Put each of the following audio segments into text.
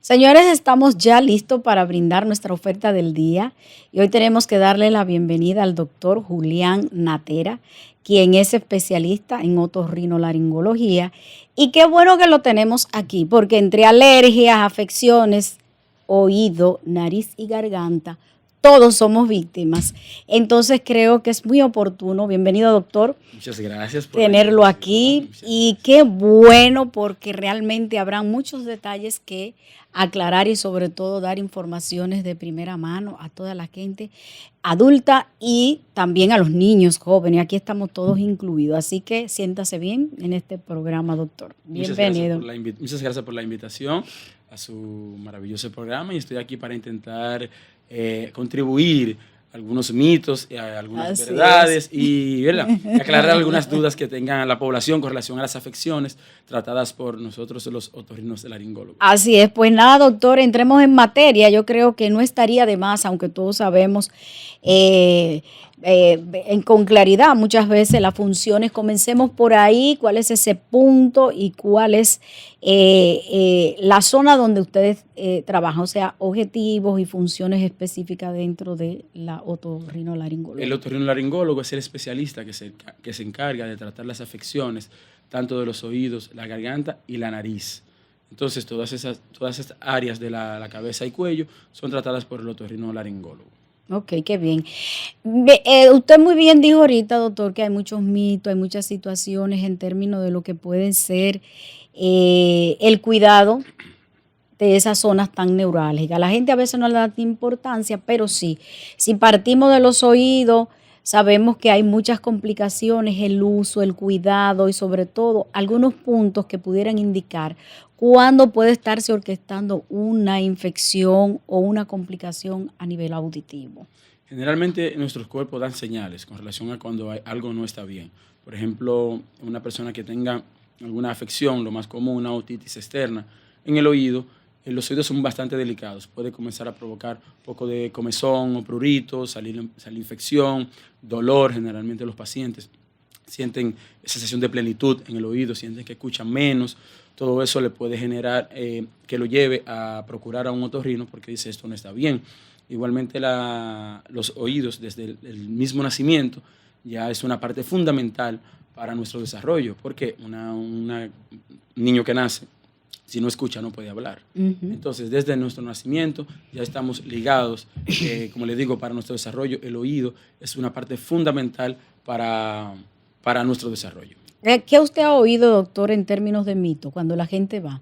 Señores, estamos ya listos para brindar nuestra oferta del día y hoy tenemos que darle la bienvenida al doctor Julián Natera, quien es especialista en otorrinolaringología. Y qué bueno que lo tenemos aquí, porque entre alergias, afecciones, oído, nariz y garganta, todos somos víctimas. Entonces creo que es muy oportuno, bienvenido doctor, Muchas gracias por tenerlo la aquí invitación. y qué bueno porque realmente habrá muchos detalles que aclarar y sobre todo dar informaciones de primera mano a toda la gente adulta y también a los niños jóvenes. Aquí estamos todos incluidos, así que siéntase bien en este programa, doctor. Bienvenido. Muchas gracias por la invitación a su maravilloso programa y estoy aquí para intentar contribuir a algunos mitos, a algunas Así verdades es. y, ¿verdad?, y aclarar algunas dudas que tenga la población con relación a las afecciones tratadas por nosotros los otorrinolaringólogos. Así es, pues nada, doctor, entremos en materia. Yo creo que no estaría de más, aunque todos sabemos eh, con claridad muchas veces las funciones. Comencemos por ahí, cuál es ese punto y cuál es la zona donde ustedes trabajan, o sea, objetivos y funciones específicas dentro de la otorrinolaringología. El otorrinolaringólogo es el especialista que se encarga de tratar las afecciones tanto de los oídos, la garganta y la nariz. Entonces, todas esas áreas de la cabeza y cuello son tratadas por el otorrinolaringólogo. Ok, qué bien. Usted muy bien dijo ahorita, doctor, que hay muchos mitos, hay muchas situaciones en términos de lo que puede ser el cuidado de esas zonas tan neurálgicas. La gente a veces no le da importancia, pero sí, si partimos de los oídos, sabemos que hay muchas complicaciones, el uso, el cuidado y sobre todo algunos puntos que pudieran indicar cuándo puede estarse orquestando una infección o una complicación a nivel auditivo. Generalmente nuestros cuerpos dan señales con relación a cuando algo no está bien. Por ejemplo, una persona que tenga alguna afección, lo más común, una otitis externa en el oído, los oídos son bastante delicados. Puede comenzar a provocar un poco de comezón o prurito, salir infección, dolor. Generalmente los pacientes sienten sensación de plenitud en el oído, sienten que escuchan menos. Todo eso le puede generar que lo lleve a procurar a un otorrino porque dice esto no está bien. Igualmente los oídos desde el mismo nacimiento ya es una parte fundamental para nuestro desarrollo, porque un niño que nace, si no escucha, no puede hablar. Entonces, desde nuestro nacimiento ya estamos ligados, como le digo, para nuestro desarrollo. El oído es una parte fundamental para nuestro desarrollo. ¿Qué usted ha oído, doctor, en términos de mito, cuando la gente va?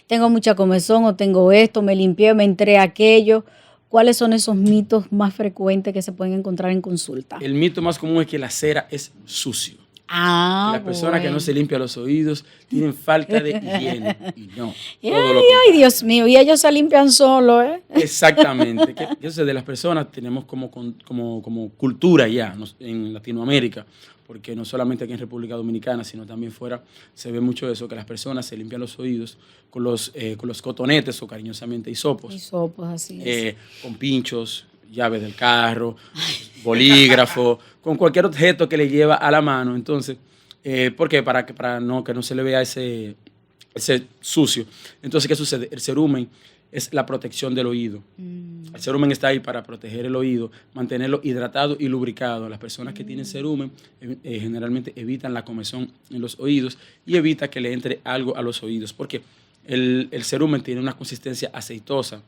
Tengo mucha comezón o tengo esto, me limpié, me entré aquello. ¿Cuáles son esos mitos más frecuentes que se pueden encontrar en consulta? El mito más común es que la cera es sucio. Ah, que las personas que no se limpian los oídos tienen falta de higiene. Y no. Ay, Dios mío, y ellos se limpian solos, ¿eh? Exactamente. Entonces, de las personas tenemos como cultura ya en Latinoamérica, porque no solamente aquí en República Dominicana, sino también fuera, se ve mucho eso, que las personas se limpian los oídos con los cotonetes o cariñosamente hisopos. Hisopos, así es. Con pinchos, llave del carro, bolígrafo, con cualquier objeto que le lleva a la mano. Entonces, ¿por qué? Para que no se le vea ese sucio. Entonces, ¿qué sucede? El cerumen es la protección del oído. El cerumen está ahí para proteger el oído, mantenerlo hidratado y lubricado. Las personas que tienen cerumen generalmente evitan la comezón en los oídos y evita que le entre algo a los oídos, porque el cerumen tiene una consistencia aceitosa,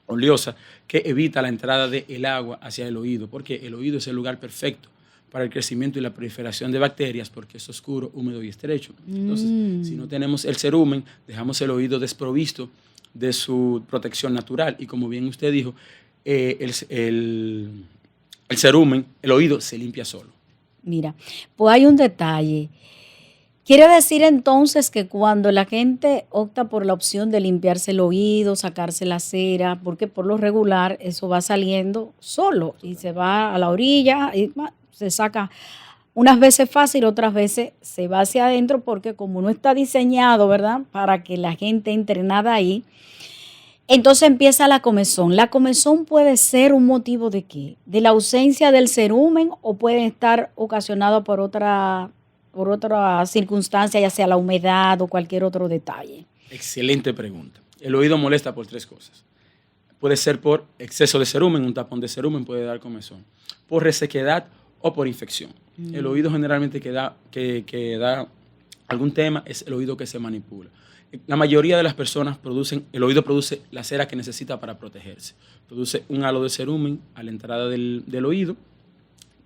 oleosa, que evita la entrada del agua hacia el oído, porque el oído es el lugar perfecto para el crecimiento y la proliferación de bacterias, porque es oscuro, húmedo y estrecho. Entonces, si no tenemos el cerumen, dejamos el oído desprovisto de su protección natural. Y como bien usted dijo, el cerumen, el oído se limpia solo. Mira, pues hay un detalle. Quiere decir entonces que cuando la gente opta por la opción de limpiarse el oído, sacarse la cera, porque por lo regular eso va saliendo solo y se va a la orilla y se saca unas veces fácil, otras veces se va hacia adentro porque como no está diseñado, ¿verdad?, para que la gente entre nada ahí, entonces empieza la comezón. ¿La comezón puede ser un motivo de qué? ¿De la ausencia del cerumen o puede estar ocasionado por otra circunstancia, ya sea la humedad o cualquier otro detalle? Excelente pregunta. el oído molesta por 3 cosas. Puede ser por exceso de cerumen, un tapón de cerumen puede dar comezón, por resequedad o por infección. El oído generalmente que da algún tema es el oído que se manipula. La mayoría de las personas el oído produce la cera que necesita para protegerse. Produce un halo de cerumen a la entrada del oído,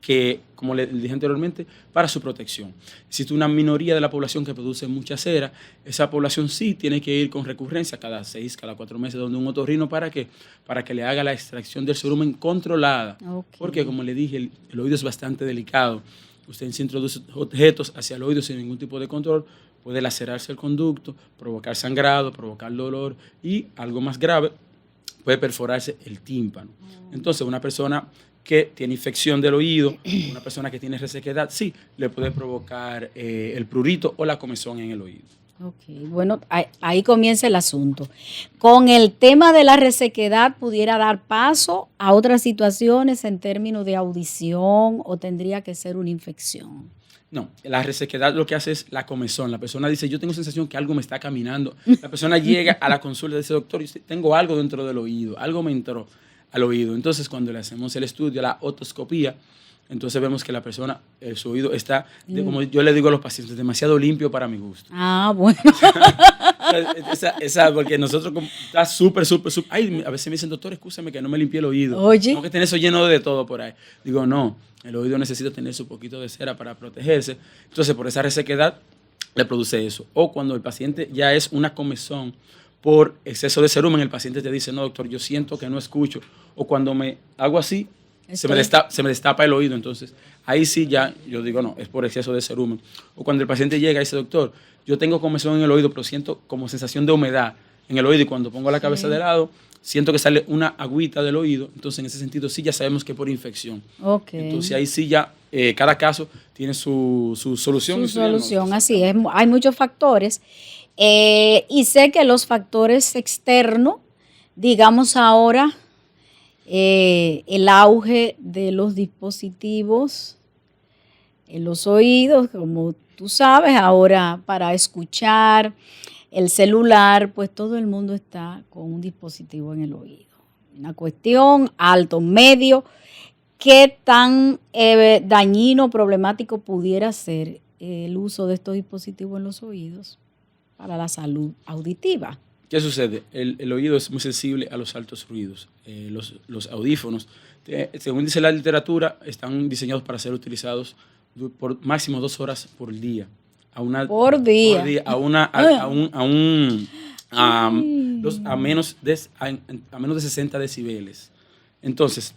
que, como le dije anteriormente, para su protección. Existe una minoría de la población que produce mucha cera. Esa población sí tiene que ir con recurrencia cada 6, cada 4 meses donde un otorrino. ¿Para qué? Para que le haga la extracción del cerumen controlada. Okay. Porque, como le dije, el oído es bastante delicado. Usted se introduce objetos hacia el oído sin ningún tipo de control, puede lacerarse el conducto, provocar sangrado, provocar dolor y, algo más grave, puede perforarse el tímpano. Entonces, una persona que tiene infección del oído, una persona que tiene resequedad, sí, le puede provocar el prurito o la comezón en el oído. Ok, bueno, ahí comienza el asunto. Con el tema de la resequedad, ¿pudiera dar paso a otras situaciones en términos de audición o tendría que ser una infección? No, la resequedad lo que hace es la comezón. La persona dice, yo tengo sensación que algo me está caminando. La persona llega a la consulta y dice, doctor, yo tengo algo dentro del oído, algo me entró al oído. Entonces, cuando le hacemos el estudio, la otoscopía, entonces vemos que la persona, su oído está, como yo le digo a los pacientes, demasiado limpio para mi gusto. Ah, bueno. Porque nosotros está súper. Ay, a veces me dicen, doctor, escúchame que no me limpié el oído. Oye. Tengo que tener eso lleno de todo por ahí. Digo, no, el oído necesita tener su poquito de cera para protegerse. Entonces, por esa resequedad, le produce eso. O cuando el paciente ya es una comezón por exceso de cerumen, el paciente te dice, no, doctor, yo siento que no escucho. O cuando me hago así, se me destapa el oído. Entonces, ahí sí ya yo digo, no, es por exceso de cerumen. O cuando el paciente llega y dice, doctor, yo tengo comezón en el oído, pero siento como sensación de humedad en el oído y cuando pongo la cabeza de lado, siento que sale una agüita del oído. Entonces, en ese sentido, sí ya sabemos que es por infección. Okay. Entonces, ahí sí ya cada caso tiene su solución. Su solución, así es. Hay muchos factores. Y sé que los factores externos, digamos ahora, el auge de los dispositivos en los oídos, como tú sabes, ahora para escuchar el celular, pues todo el mundo está con un dispositivo en el oído. Una cuestión alto, medio, ¿qué tan dañino, problemático pudiera ser el uso de estos dispositivos en los oídos para la salud auditiva? ¿Qué sucede? El oído es muy sensible a los altos ruidos. Los audífonos, según dice la literatura, están diseñados para ser utilizados por máximo 2 horas por día. A menos de 60 decibeles. Entonces,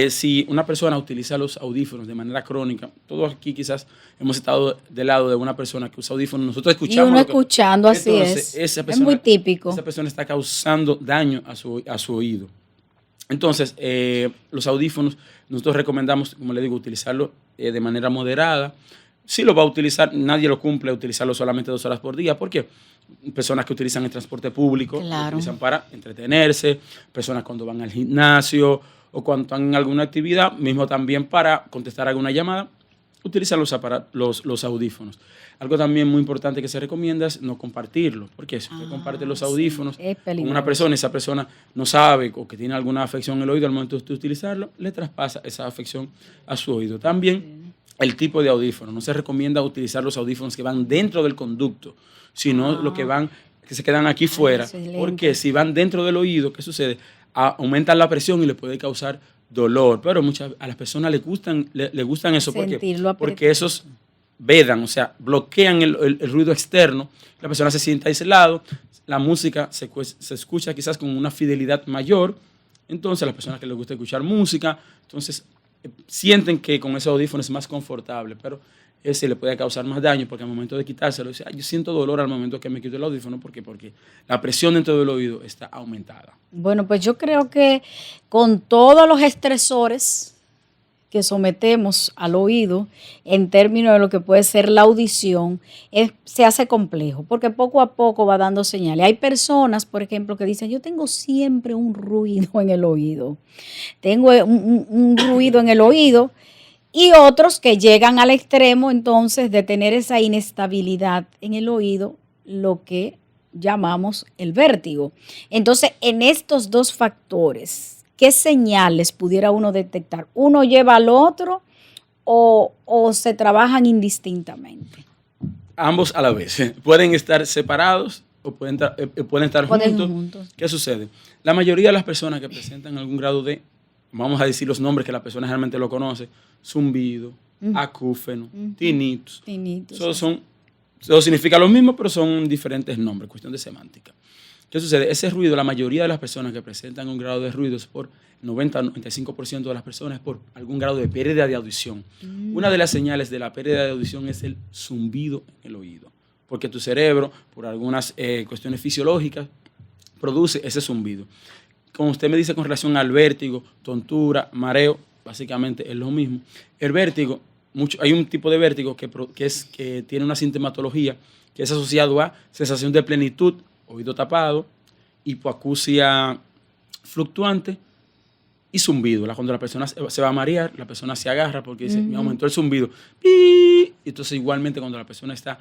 si una persona utiliza los audífonos de manera crónica, todos aquí quizás hemos estado del lado de una persona que usa audífonos, nosotros escuchamos. Y uno escuchando, así entonces, es muy típico. Esa persona está causando daño a su oído. Entonces, los audífonos, nosotros recomendamos, como le digo, utilizarlo de manera moderada. Si lo va a utilizar, nadie lo cumple utilizarlo solamente 2 horas por día. ¿Por qué? Personas que utilizan el transporte público, claro, lo utilizan para entretenerse, personas cuando van al gimnasio o cuando están en alguna actividad, mismo también para contestar alguna llamada, utilizan los audífonos. Algo también muy importante que se recomienda es no compartirlo, porque si usted comparte los audífonos con una persona y esa persona no sabe o que tiene alguna afección en el oído, al momento de utilizarlo, le traspasa esa afección a su oído. También el tipo de audífono. No se recomienda utilizar los audífonos que van dentro del conducto, sino los que se quedan aquí fuera. Excelente. Porque si van dentro del oído, ¿qué sucede? Aumentan la presión y le puede causar dolor. Pero a las personas les gustan eso. Porque esos vedan, o sea, bloquean el ruido externo. La persona se siente aislado. La música se escucha quizás con una fidelidad mayor. Entonces, a las personas que les gusta escuchar música, entonces sienten que con esos audífonos es más confortable, pero ese le puede causar más daño porque al momento de quitárselo, dice, yo siento dolor al momento que me quito el audífono. ¿Por qué? Porque la presión dentro del oído está aumentada. Bueno, pues yo creo que con todos los estresores que sometemos al oído en términos de lo que puede ser la audición, se hace complejo, porque poco a poco va dando señales. Hay personas, por ejemplo, que dicen, yo tengo siempre un ruido en el oído, tengo un ruido en el oído, y otros que llegan al extremo entonces de tener esa inestabilidad en el oído, lo que llamamos el vértigo. Entonces, en estos dos factores, ¿qué señales pudiera uno detectar? ¿Uno lleva al otro o se trabajan indistintamente? Ambos a la vez. Pueden estar separados o pueden estar juntos. ¿Qué sucede? La mayoría de las personas que presentan algún grado de, vamos a decir los nombres que la persona realmente lo conoce, zumbido, acúfeno, tinnitus. Eso significa lo mismo, pero son diferentes nombres, cuestión de semántica. ¿Qué sucede? Ese ruido, la mayoría de las personas que presentan un grado de ruido es por 90-95% de las personas es por algún grado de pérdida de audición. Una de las señales de la pérdida de audición es el zumbido en el oído, porque tu cerebro, por algunas cuestiones fisiológicas, produce ese zumbido. Como usted me dice con relación al vértigo, tontura, mareo, básicamente es lo mismo. El vértigo, hay un tipo de vértigo que tiene una sintomatología que es asociado a sensación de plenitud, oído tapado, hipoacusia fluctuante y zumbido. Cuando la persona se va a marear, la persona se agarra porque dice, me aumentó el zumbido. ¡Pi! Entonces, igualmente, cuando la persona está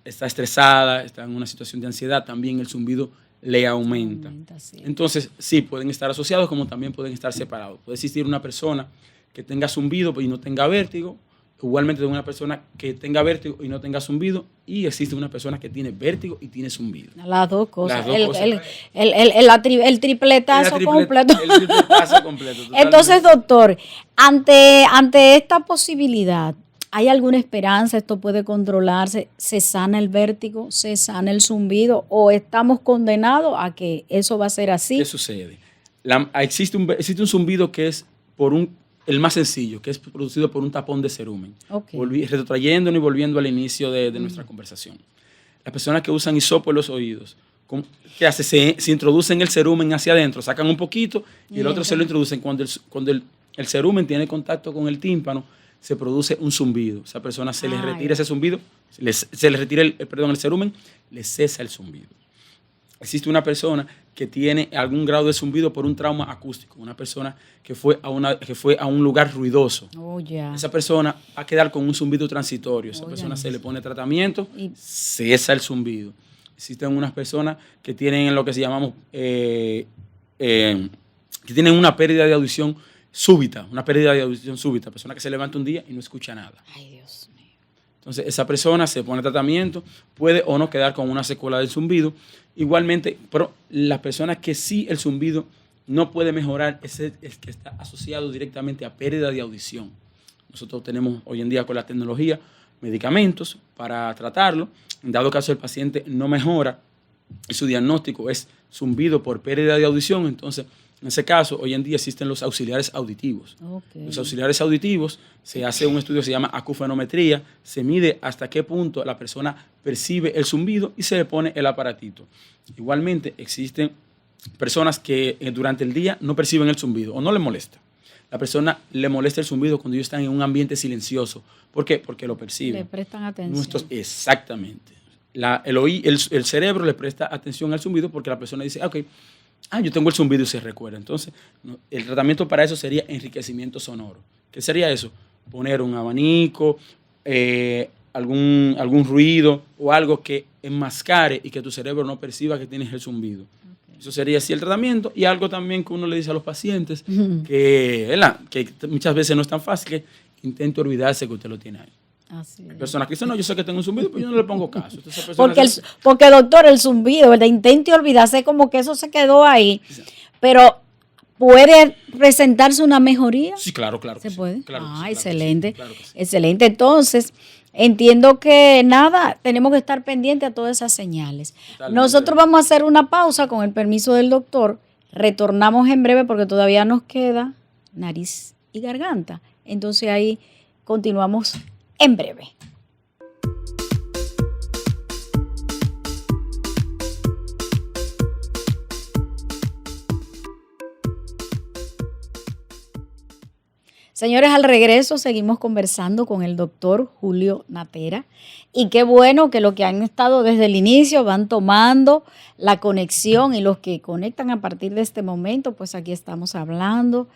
estresada, está en una situación de ansiedad, también el zumbido le aumenta. Sí. Entonces, sí, pueden estar asociados como también pueden estar separados. Puede existir una persona que tenga zumbido y no tenga vértigo, igualmente de una persona que tenga vértigo y no tenga zumbido, y existe una persona que tiene vértigo y tiene zumbido. Las dos cosas. El tripletazo completo. El tripletazo completo. Entonces, doctor, ante esta posibilidad, ¿hay alguna esperanza? ¿Esto puede controlarse? ¿Se sana el vértigo? ¿Se sana el zumbido? ¿O estamos condenados a que eso va a ser así? ¿Qué sucede? Existe un zumbido que es el más sencillo, que es producido por un tapón de cerumen. Okay. Retrotrayéndonos y volviendo al inicio de nuestra conversación. Las personas que usan hisopo en los oídos, ¿qué hace? Se introducen el cerumen hacia adentro, sacan un poquito y el otro se lo introducen. Cuando el cerumen tiene contacto con el tímpano, se produce un zumbido. Esa persona se le retira ese zumbido, se le retira el cerumen, le cesa el zumbido. Existe una persona que tiene algún grado de zumbido por un trauma acústico, una persona que fue a un lugar ruidoso. Esa persona va a quedar con un zumbido transitorio. Esa persona se le pone tratamiento, cesa el zumbido. Existen unas personas que tienen lo que se llamamos, que tienen una pérdida de audición súbita, persona que se levanta un día y no escucha nada. Ay, Dios mío. Entonces, esa persona se pone tratamiento, puede o no quedar con una secuela del zumbido. Igualmente, pero las personas que sí el zumbido no puede mejorar es que está asociado directamente a pérdida de audición. Nosotros tenemos hoy en día con la tecnología medicamentos para tratarlo. En dado caso el paciente no mejora y su diagnóstico es zumbido por pérdida de audición, entonces en ese caso hoy en día existen los auxiliares auditivos. Okay. Los auxiliares auditivos, se hace un estudio que se llama acufenometría, se mide hasta qué punto la persona percibe el zumbido y se le pone el aparatito. Igualmente existen personas que durante el día no perciben el zumbido o no les molesta. La persona le molesta el zumbido cuando ellos están en un ambiente silencioso. ¿Por qué? Porque lo perciben. Le prestan atención. Exactamente. El cerebro le presta atención al zumbido porque la persona dice, ok, yo tengo el zumbido y se recuerda. Entonces, el tratamiento para eso sería enriquecimiento sonoro. ¿Qué sería eso? Poner un abanico, algún ruido o algo que enmascare y que tu cerebro no perciba que tienes el zumbido. Okay. Eso sería así el tratamiento. Y algo también que uno le dice a los pacientes, que muchas veces no es tan fácil, que intente olvidarse que usted lo tiene ahí. Así es. Personas que dicen, no, yo sé que tengo un zumbido, pero yo no le pongo caso. Porque doctor, el zumbido, ¿verdad? Intente olvidarse como que eso se quedó ahí. Sí. Pero, ¿puede presentarse una mejoría? Sí, claro. ¿Se puede? Claro, excelente. Sí, claro que sí. Excelente. Entonces, entiendo que tenemos que estar pendientes a todas esas señales. Totalmente. Nosotros vamos a hacer una pausa con el permiso del doctor. Retornamos en breve porque todavía nos queda nariz y garganta. Entonces ahí continuamos en breve. Señores, al regreso seguimos conversando con el doctor Julio Natera y qué bueno que los que han estado desde el inicio van tomando la conexión y los que conectan a partir de este momento, pues aquí estamos hablando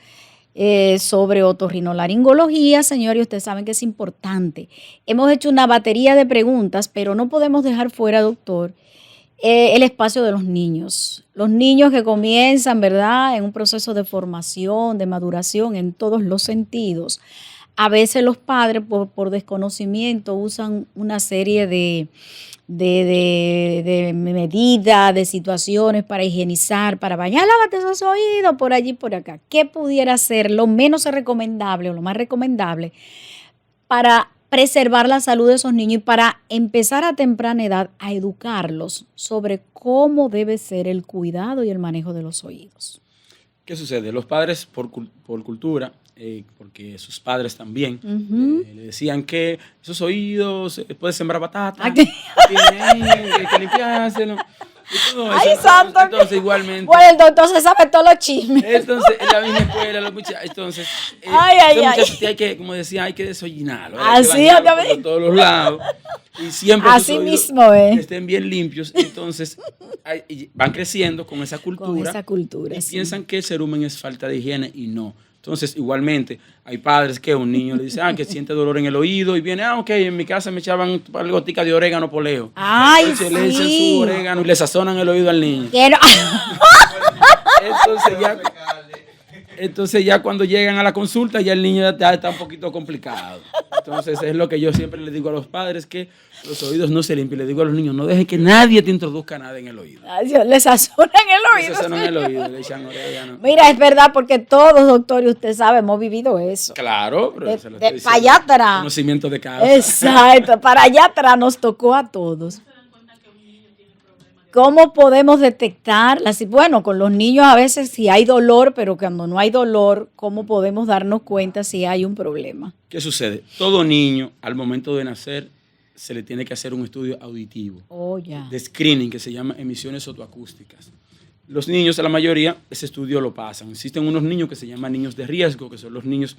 sobre otorrinolaringología, señores, ustedes saben que es importante. Hemos hecho una batería de preguntas, pero no podemos dejar fuera, doctor, El espacio de los niños. Los niños que comienzan, ¿verdad?, en un proceso de formación, de maduración en todos los sentidos. A veces los padres, por desconocimiento, usan una serie de medidas, de situaciones para higienizar, para bañar, lávate esos oídos, por allí, por acá. ¿Qué pudiera ser lo menos recomendable o lo más recomendable para preservar la salud de esos niños y para empezar a temprana edad a educarlos sobre cómo debe ser el cuidado y el manejo de los oídos? ¿Qué sucede? Los padres, por cultura, porque sus padres también le decían que esos oídos, puedes sembrar batata, tiene ahí, que limpiárselo. Y todo ¡Ay, eso. santo! Entonces, igualmente. Bueno, el doctor se sabe todos los chismes. Entonces, en la misma escuela, los muchachos. Entonces, Ay. hay que, como decía, hay que desollinarlo. Así, por todos los lados. Y siempre así sus oídos mismo es. que estén bien limpios. Entonces, van creciendo con esa cultura. Con esa cultura, y sí. piensan que el cerumen es falta de higiene y no. Entonces, igualmente, hay padres que un niño le dice, que siente dolor en el oído y viene, ok, en mi casa me echaban un par de goticas de orégano poleo. Ay, entonces sí. le echan su orégano y le sazonan el oído al niño. Quiero... Entonces ya cuando llegan a la consulta ya el niño ya está un poquito complicado. Entonces es lo que yo siempre les digo a los padres, que los oídos no se limpian. Les digo a los niños, no dejen que nadie te introduzca nada en el oído. Ay, Dios, les sazonan el oído. Les sazonan el oído, le echan orégano. Mira, es verdad, porque todos, doctor, y usted sabe, hemos vivido eso. Claro, pero se lo estoy Para diciendo. allá atrás. Conocimiento de causa. Exacto, para allá atrás nos tocó a todos. ¿Cómo podemos detectar? Bueno, con los niños a veces sí hay dolor, pero cuando no hay dolor, ¿cómo podemos darnos cuenta si hay un problema? ¿Qué sucede? Todo niño, al momento de nacer, se le tiene que hacer un estudio auditivo. Oh, ya. De screening, que se llama emisiones otoacústicas. Los niños, la mayoría, ese estudio lo pasan. Existen unos niños que se llaman niños de riesgo, que son los niños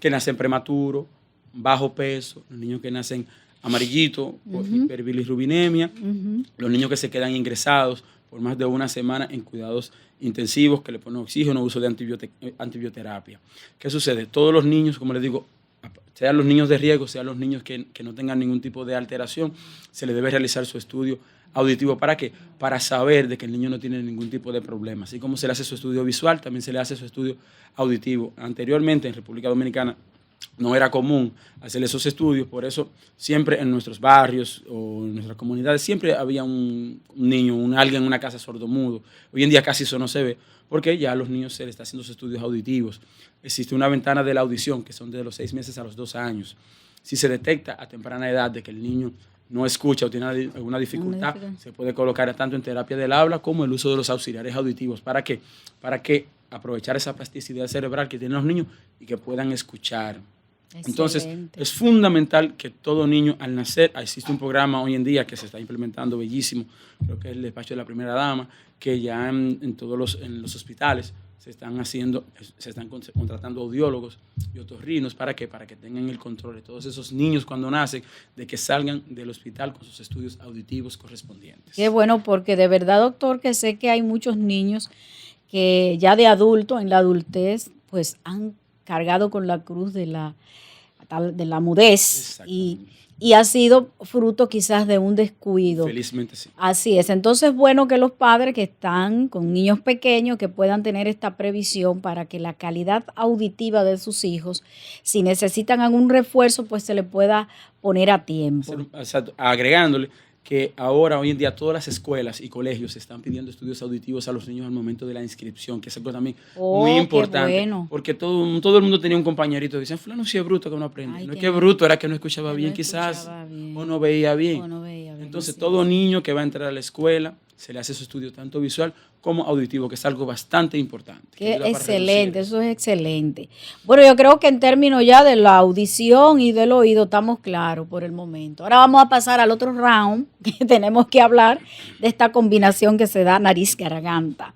que nacen prematuros, bajo peso, los niños que nacen amarillito, por hiperbilirrubinemia, los niños que se quedan ingresados por más de una semana en cuidados intensivos, que le ponen oxígeno, uso de antibioterapia. ¿Qué sucede? Todos los niños, como les digo, sean los niños de riesgo, sean los niños que no tengan ningún tipo de alteración, se le debe realizar su estudio auditivo. ¿Para qué? Para saber de que el niño no tiene ningún tipo de problema. Así como se le hace su estudio visual, también se le hace su estudio auditivo. Anteriormente, en República Dominicana, no era común hacer esos estudios, por eso siempre en nuestros barrios o en nuestras comunidades siempre había un niño, alguien en una casa sordomudo. Hoy en día casi eso no se ve, porque ya a los niños se les está haciendo sus estudios auditivos. Existe una ventana de la audición, que son de los 6 meses a los 2 años. Si se detecta a temprana edad de que el niño no escucha o tiene alguna dificultad, se puede colocar tanto en terapia del habla como el uso de los auxiliares auditivos. ¿Para qué? Para que aprovechar esa plasticidad cerebral que tienen los niños y que puedan escuchar. Excelente. Entonces, es fundamental que todo niño al nacer, existe un programa hoy en día que se está implementando bellísimo, creo que es el despacho de la primera dama, que ya en todos los hospitales se están contratando audiólogos y otorrinos. ¿Para qué? Para que tengan el control de todos esos niños cuando nacen, de que salgan del hospital con sus estudios auditivos correspondientes. Qué bueno, porque de verdad, doctor, que sé que hay muchos niños que ya de adulto, en la adultez, pues han cargado con la cruz de la mudez y ha sido fruto quizás de un descuido. Felizmente sí. Así es. Entonces, bueno que los padres que están con niños pequeños que puedan tener esta previsión para que la calidad auditiva de sus hijos, si necesitan algún refuerzo, pues se le pueda poner a tiempo. Exacto. Agregándole que ahora, hoy en día, todas las escuelas y colegios están pidiendo estudios auditivos a los niños al momento de la inscripción, que es algo también muy importante. Bueno. Porque todo el mundo tenía un compañerito que decían, fulano sí es bruto que no aprende. Ay, no es que es bruto, era que no escuchaba bien quizás, o no veía bien. Entonces, todo niño que va a entrar a la escuela, se le hace su estudio tanto visual como auditivo, que es algo bastante importante. Qué excelente, eso es excelente. Bueno, yo creo que en términos ya de la audición y del oído estamos claros por el momento. Ahora vamos a pasar al otro round, que tenemos que hablar de esta combinación que se da nariz-garganta.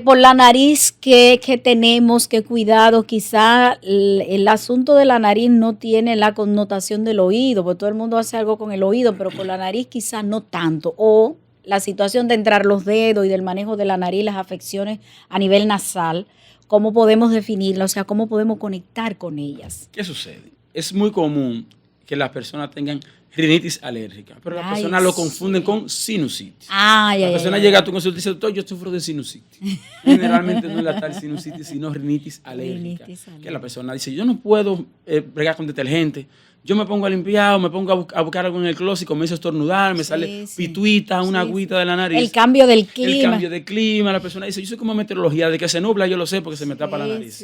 Por la nariz, ¿qué tenemos? ¿Qué cuidado? Quizá el asunto de la nariz no tiene la connotación del oído, porque todo el mundo hace algo con el oído, pero por la nariz quizá no tanto. O la situación de entrar los dedos y del manejo de la nariz, las afecciones a nivel nasal, ¿cómo podemos definirlas? O sea, ¿cómo podemos conectar con ellas? ¿Qué sucede? Es muy común que las personas tengan rinitis alérgica. Pero las personas lo confunden con sinusitis. La persona llega a tu consulta y dice, doctor, yo sufro de sinusitis. Generalmente no es la tal sinusitis, sino rinitis alérgica. Que la persona dice, yo no puedo bregar con detergente. Yo me pongo a limpiar o me pongo a buscar algo en el closet y comienzo a estornudar, me sale pituita, una agüita de la nariz. El cambio del clima. El cambio de clima. La persona dice, yo soy como meteorología, de que se nubla yo lo sé porque se me tapa la nariz.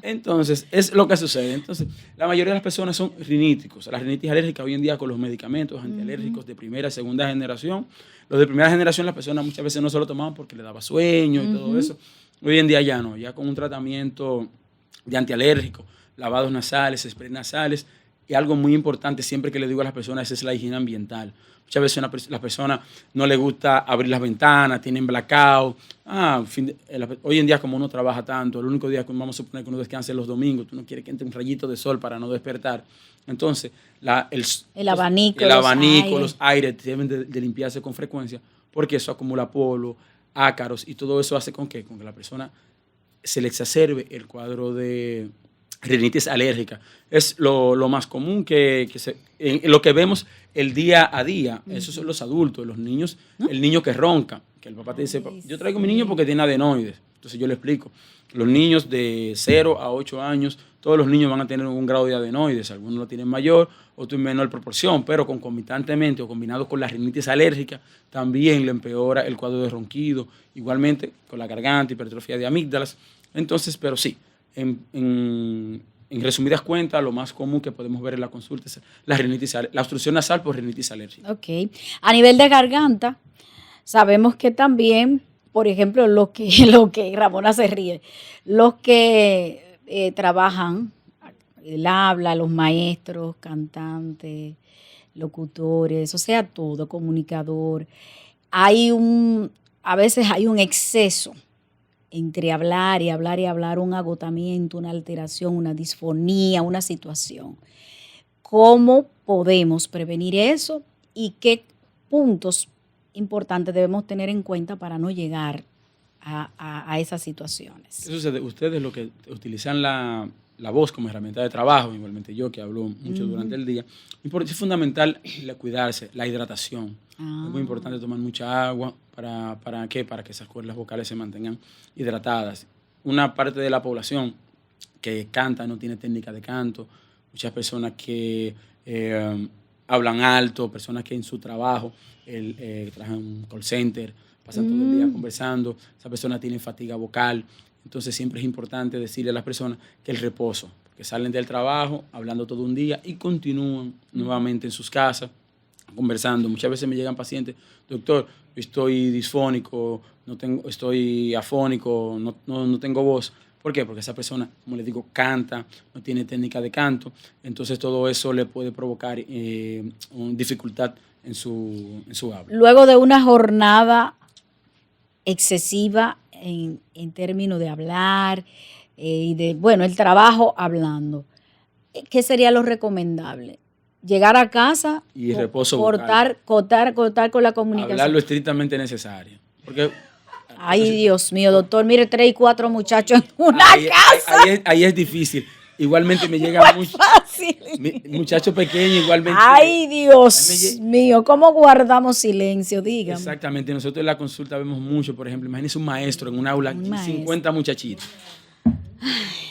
Entonces, es lo que sucede. Entonces, la mayoría de las personas son riníticos. La rinitis alérgica hoy en día con los medicamentos antialérgicos de primera y segunda generación. Los de primera generación las personas muchas veces no se lo tomaban porque le daba sueño y todo eso. Hoy en día ya no, ya con un tratamiento de antialérgico, lavados nasales, sprays nasales, y algo muy importante siempre que le digo a las personas es la higiene ambiental. Muchas veces las personas no les gusta abrir las ventanas, tienen blackout. Hoy en día como uno trabaja tanto, el único día que vamos a suponer que uno descanse es los domingos, tú no quieres que entre un rayito de sol para no despertar. Entonces, el abanico, los aires deben de limpiarse con frecuencia porque eso acumula polvo, ácaros y todo eso hace con que la persona se le exacerbe el cuadro de rinitis alérgica. Es lo más común lo que vemos el día a día. Esos son los adultos, los niños. ¿No? El niño que ronca, que el papá te dice, yo traigo a mi niño porque tiene adenoides. Entonces yo le explico. Los niños de 0 a 8 años, todos los niños van a tener un grado de adenoides. Algunos lo tienen mayor, otros en menor proporción, pero concomitantemente o combinado con la rinitis alérgica, también le empeora el cuadro de ronquido. Igualmente con la garganta, hipertrofia de amígdalas. Entonces, pero sí, en resumidas cuentas, lo más común que podemos ver en la consulta es la obstrucción nasal por rinitis alérgica. Ok. A nivel de garganta, sabemos que también, por ejemplo, lo que Ramona se ríe, los que trabajan el habla, los maestros, cantantes, locutores, o sea, todo, comunicador, a veces hay un exceso entre hablar y hablar y hablar, un agotamiento, una alteración, una disfonía, una situación. ¿Cómo podemos prevenir eso y qué puntos importantes debemos tener en cuenta para no llegar a esas situaciones? ¿Qué sucede? Ustedes lo que utilizan la voz como herramienta de trabajo, igualmente yo que hablo mucho durante el día, es fundamental cuidarse, la hidratación. Es muy importante tomar mucha agua. ¿Para qué? Para que esas cuerdas vocales se mantengan hidratadas. Una parte de la población que canta no tiene técnica de canto, muchas personas que hablan alto, personas que en su trabajo trabajan en un call center, pasan todo el día conversando, esa persona tiene fatiga vocal. Entonces siempre es importante decirle a las personas que el reposo, porque salen del trabajo hablando todo un día y continúan nuevamente en sus casas conversando. Muchas veces me llegan pacientes, doctor, yo estoy disfónico, estoy afónico, no tengo voz. ¿Por qué? Porque esa persona, como les digo, canta, no tiene técnica de canto, entonces todo eso le puede provocar dificultad en su habla. Luego de una jornada excesiva en términos de hablar y de, el trabajo hablando, ¿qué sería lo recomendable? Llegar a casa y reposo cortar con la comunicación. Hablar lo estrictamente necesario. Porque, ay, Dios mío, doctor, mire, 3 y 4 muchachos en una casa. Ahí es difícil. Igualmente me llegan muchachos pequeños, igualmente. Ay, Dios mío, ¿cómo guardamos silencio? Dígame. Exactamente, nosotros en la consulta vemos mucho, por ejemplo, imagínense un maestro en un aula, 50 muchachitos.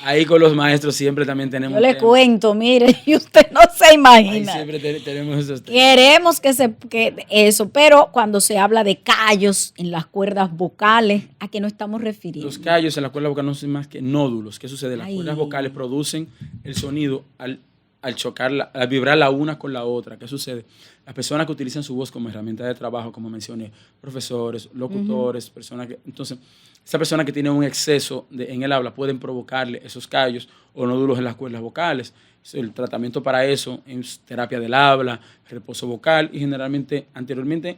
Ahí con los maestros siempre también tenemos. Yo le cuento, mire, y usted no se imagina. Ahí siempre tenemos esos temas. Queremos que eso, pero cuando se habla de callos en las cuerdas vocales, ¿a qué nos estamos refiriendo? Los callos en las cuerdas vocales no son más que nódulos. ¿Qué sucede? Las cuerdas vocales producen el sonido al chocar, al vibrar la una con la otra. ¿Qué sucede? Las personas que utilizan su voz como herramienta de trabajo, como mencioné, profesores, locutores, personas que... Entonces, esa persona que tiene un exceso en el habla pueden provocarle esos callos o nódulos en las cuerdas vocales. El tratamiento para eso es terapia del habla, reposo vocal y generalmente, anteriormente,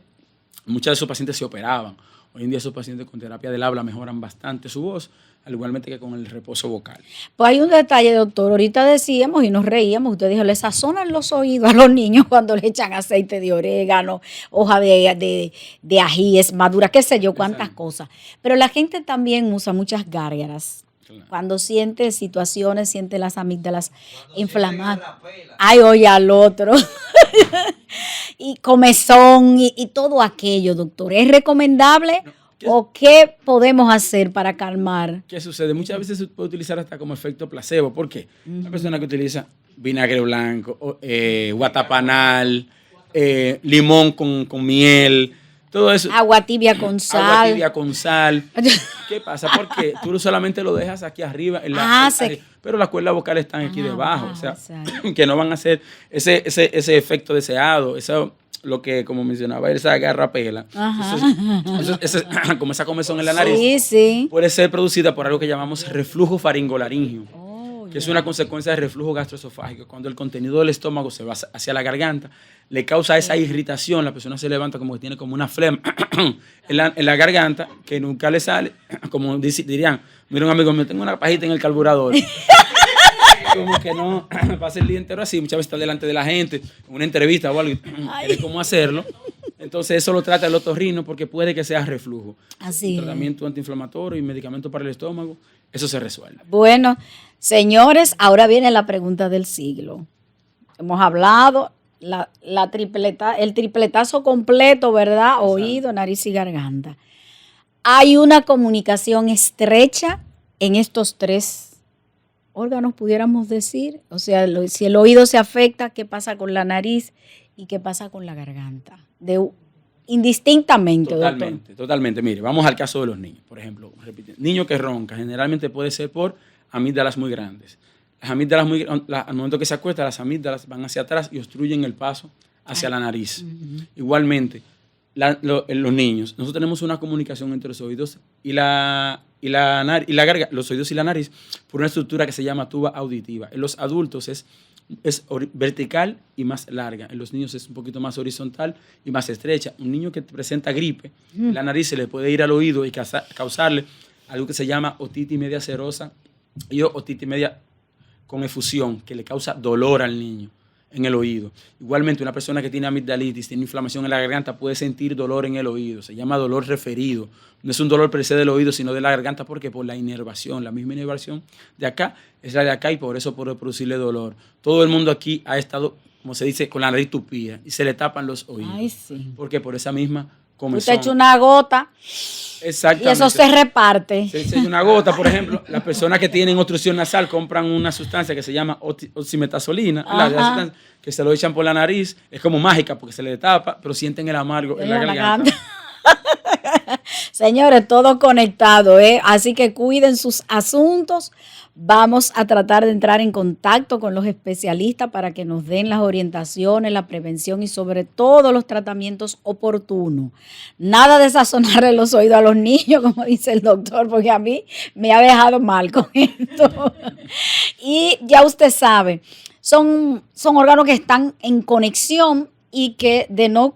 muchos de esos pacientes se operaban. Hoy en día esos pacientes con terapia del habla mejoran bastante su voz, al igualmente que con el reposo vocal. Pues hay un detalle, doctor. Ahorita decíamos y nos reíamos, usted dijo, le sazonan los oídos a los niños cuando le echan aceite de orégano, hoja de ajíes madura, qué sé yo, cuántas cosas. Pero la gente también usa muchas gárgaras. Claro. Cuando siente situaciones, siente las amígdalas inflamadas. Ay, oye al otro. Y comezón y todo aquello, doctor. ¿Es recomendable No, o qué podemos hacer para calmar? ¿qué sucede? Muchas veces se puede utilizar hasta como efecto placebo. ¿Por qué? Una persona que utiliza vinagre blanco, guatapanal, limón con miel, todo eso. Agua tibia con Agua sal. tibia con sal. ¿Qué pasa? Porque tú solamente lo dejas aquí arriba, pero las cuerdas vocales están aquí debajo. O sea, exacto. que no van a hacer ese efecto deseado. Eso, lo que, como mencionaba, esa garrapela. Ajá. Como esa comezón en la nariz. Sí, sí. Puede ser producida por algo que llamamos reflujo faringolaríngeo, Oh, que es ya. una consecuencia del reflujo gastroesofágico. Cuando el contenido del estómago se va hacia la garganta, le causa esa irritación, la persona se levanta como que tiene como una flema en la garganta, que nunca le sale, como dirían, mira un amigo, me tengo una pajita en el carburador. Como que no pasa el día entero así, muchas veces está delante de la gente, en una entrevista o algo, quiere cómo hacerlo. Entonces eso lo trata el otorrino porque puede que sea reflujo. Así es. Tratamiento antiinflamatorio y medicamento para el estómago, eso se resuelve. Bueno, señores, ahora viene la pregunta del siglo. Hemos hablado el tripletazo completo, ¿verdad? Oído, nariz y garganta. Hay una comunicación estrecha en estos tres órganos, pudiéramos decir. O sea, si el oído se afecta, ¿qué pasa con la nariz y qué pasa con la garganta? Indistintamente, Totalmente, doctor. totalmente. Mire, vamos al caso de los niños, por ejemplo. Niño que ronca, generalmente puede ser por amígdalas muy grandes. Las amígdalas al momento que se acuesta, las amígdalas van hacia atrás y obstruyen el paso hacia la nariz. Igualmente, los niños, nosotros tenemos una comunicación entre los oídos y la garganta, los oídos y la nariz, por una estructura que se llama tuba auditiva. En los adultos es vertical y más larga. En los niños es un poquito más horizontal y más estrecha. Un niño que presenta gripe, la nariz se le puede ir al oído y causarle algo que se llama otitis media serosa y otitis media con efusión, que le causa dolor al niño en el oído. Igualmente, una persona que tiene amigdalitis, tiene inflamación en la garganta, puede sentir dolor en el oído. Se llama dolor referido. No es un dolor per se del oído, sino de la garganta, porque por la inervación, la misma inervación de acá es la de acá y por eso puede producirle dolor. Todo el mundo aquí ha estado, como se dice, con la nariz tupida y se le tapan los oídos. Ay, sí. Porque por esa misma comezón. Usted echa una gota y eso se reparte. Se echa una gota, por ejemplo. Las personas que tienen obstrucción nasal compran una sustancia que se llama oximetazolina, que se lo echan por la nariz. Es como mágica porque se le tapa, pero sienten el amargo en la garganta. Señores, todo conectado, ¿eh? Así que cuiden sus asuntos. Vamos a tratar de entrar en contacto con los especialistas para que nos den las orientaciones, la prevención y sobre todo los tratamientos oportunos. Nada de sazonarle los oídos a los niños, como dice el doctor, porque a mí me ha dejado mal con esto. Y ya usted sabe, son órganos que están en conexión y que de no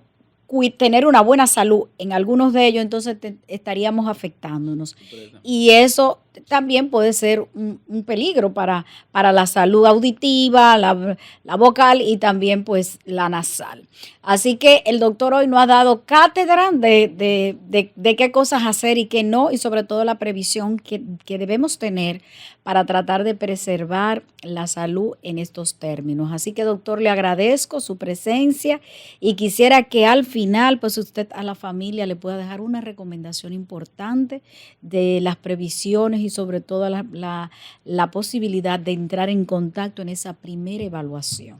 tener una buena salud en algunos de ellos, entonces estaríamos afectándonos. Y eso también puede ser un peligro para la salud auditiva, la vocal y también pues la nasal. Así que el doctor hoy nos ha dado cátedra de qué cosas hacer y qué no, y sobre todo la previsión que debemos tener para tratar de preservar la salud en estos términos. Así que, doctor, le agradezco su presencia y quisiera que al final, pues usted a la familia le pueda dejar una recomendación importante de las previsiones y sobre todo la posibilidad de entrar en contacto en esa primera evaluación.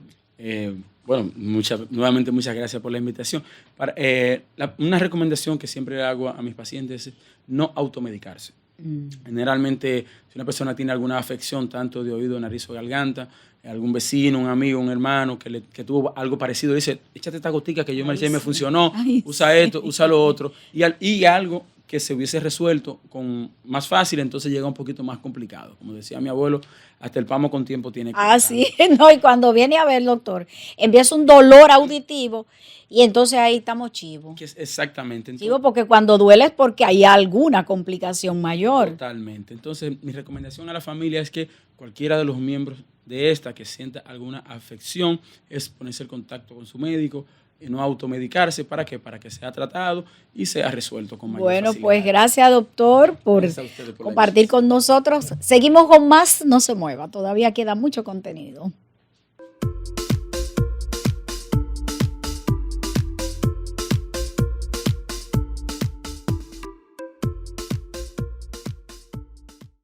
Bueno, nuevamente muchas gracias por la invitación. Una recomendación que siempre le hago a mis pacientes es no automedicarse. Generalmente, si una persona tiene alguna afección, tanto de oído, nariz o garganta, algún vecino, un amigo, un hermano que tuvo algo parecido, dice, échate esta gotica que yo me eché y me funcionó, usa esto, usa lo otro, y algo que se hubiese resuelto más fácil, entonces llega un poquito más complicado. Como decía mi abuelo, hasta el pamo con tiempo tiene que sí, no, y cuando viene a ver, doctor, empieza un dolor auditivo y entonces ahí estamos chivos. Exactamente. Entonces, Chivo, porque cuando duele es porque hay alguna complicación mayor. Totalmente. Entonces, mi recomendación a la familia es que cualquiera de los miembros de esta que sienta alguna afección es ponerse en contacto con su médico, no automedicarse. ¿Para qué? Para que sea tratado y sea resuelto con mayor Bueno, facilidad. pues gracias, doctor, por Gracias a ustedes por la compartir con nosotros. Seguimos con más, no se mueva, todavía queda mucho contenido.